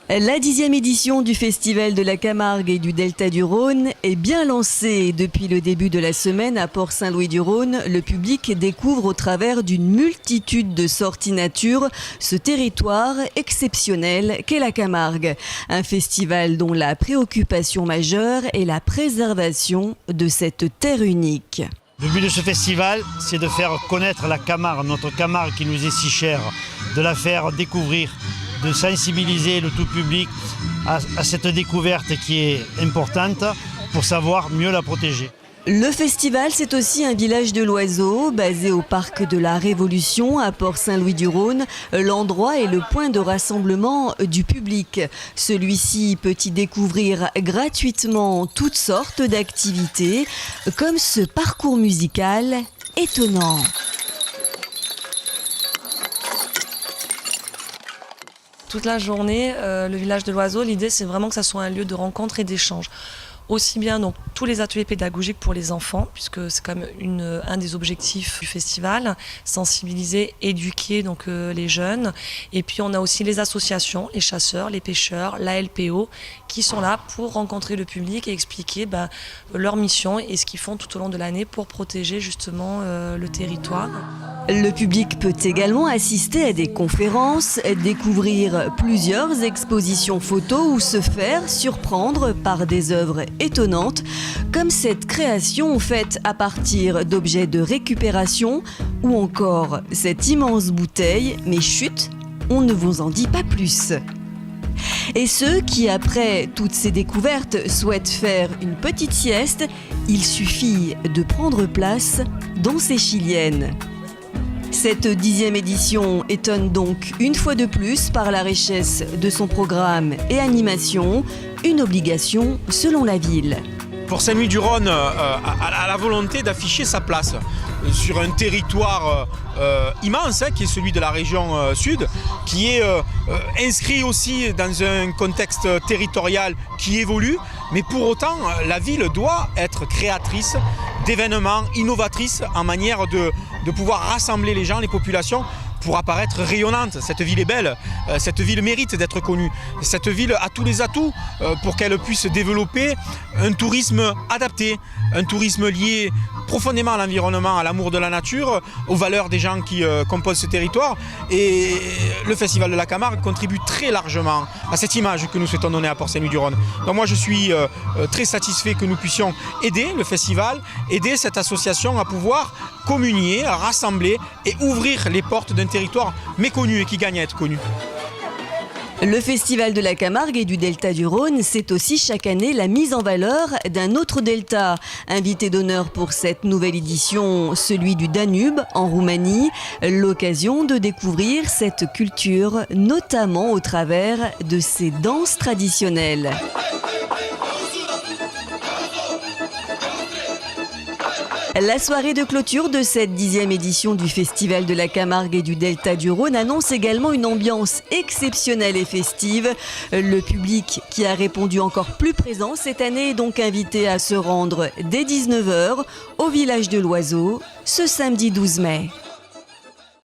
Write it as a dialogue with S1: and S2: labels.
S1: La 10e édition du Festival de la Camargue et du Delta du Rhône est bien lancée. Depuis le début de la semaine à Port-Saint-Louis-du-Rhône, le public découvre au travers d'une multitude de sorties nature ce territoire exceptionnel qu'est la Camargue. Un festival dont la préoccupation majeure est la préservation de cette terre unique.
S2: Le but de ce festival, c'est de faire connaître la Camargue, notre Camargue qui nous est si chère, de la faire découvrir, de sensibiliser le tout public à cette découverte qui est importante pour savoir mieux la protéger.
S1: Le festival, c'est aussi un village de l'oiseau basé au parc de la Révolution à Port-Saint-Louis-du-Rhône. L'endroit est le point de rassemblement du public. Celui-ci peut y découvrir gratuitement toutes sortes d'activités, comme ce parcours musical étonnant.
S3: Toute la journée, le village de l'oiseau, l'idée c'est vraiment que ça soit un lieu de rencontre et d'échange. Aussi bien donc tous les ateliers pédagogiques pour les enfants, puisque c'est quand même un des objectifs du festival, sensibiliser, éduquer donc les jeunes. Et puis on a aussi les associations, les chasseurs, les pêcheurs, la LPO, qui sont là pour rencontrer le public et expliquer leur mission et ce qu'ils font tout au long de l'année pour protéger justement le territoire.
S1: Le public peut également assister à des conférences, découvrir plusieurs expositions photos ou se faire surprendre par des œuvres étonnantes, comme cette création faite à partir d'objets de récupération ou encore cette immense bouteille, mais chut, on ne vous en dit pas plus. Et ceux qui, après toutes ces découvertes, souhaitent faire une petite sieste, il suffit de prendre place dans ces chiliennes. Cette 10e édition étonne donc une fois de plus par la richesse de son programme et animation, une obligation selon la ville.
S4: Port-Saint-Louis-du-Rhône a la volonté d'afficher sa place sur un territoire immense qui est celui de la région sud, qui est inscrit aussi dans un contexte territorial qui évolue, mais pour autant la ville doit être créatrice d'événements, innovatrice en manière de pouvoir rassembler les gens, les populations, pour apparaître rayonnante. Cette ville est belle, cette ville mérite d'être connue. Cette ville a tous les atouts pour qu'elle puisse développer un tourisme adapté, un tourisme lié profondément à l'environnement, à l'amour de la nature, aux valeurs des gens qui composent ce territoire. Et le Festival de la Camargue contribue très largement à cette image que nous souhaitons donner à Port-Saint-Louis-du-Rhône. Donc moi je suis très satisfait que nous puissions aider le festival, aider cette association à pouvoir communier, à rassembler et ouvrir les portes d'un territoire méconnu et qui gagne à être connu.
S1: Le Festival de la Camargue et du Delta du Rhône, c'est aussi chaque année la mise en valeur d'un autre delta. Invité d'honneur pour cette nouvelle édition, celui du Danube en Roumanie. L'occasion de découvrir cette culture, notamment au travers de ses danses traditionnelles. La soirée de clôture de cette 10e édition du Festival de la Camargue et du Delta du Rhône annonce également une ambiance exceptionnelle et festive. Le public qui a répondu encore plus présent cette année est donc invité à se rendre dès 19h au village de l'Oiseau ce samedi 12 mai.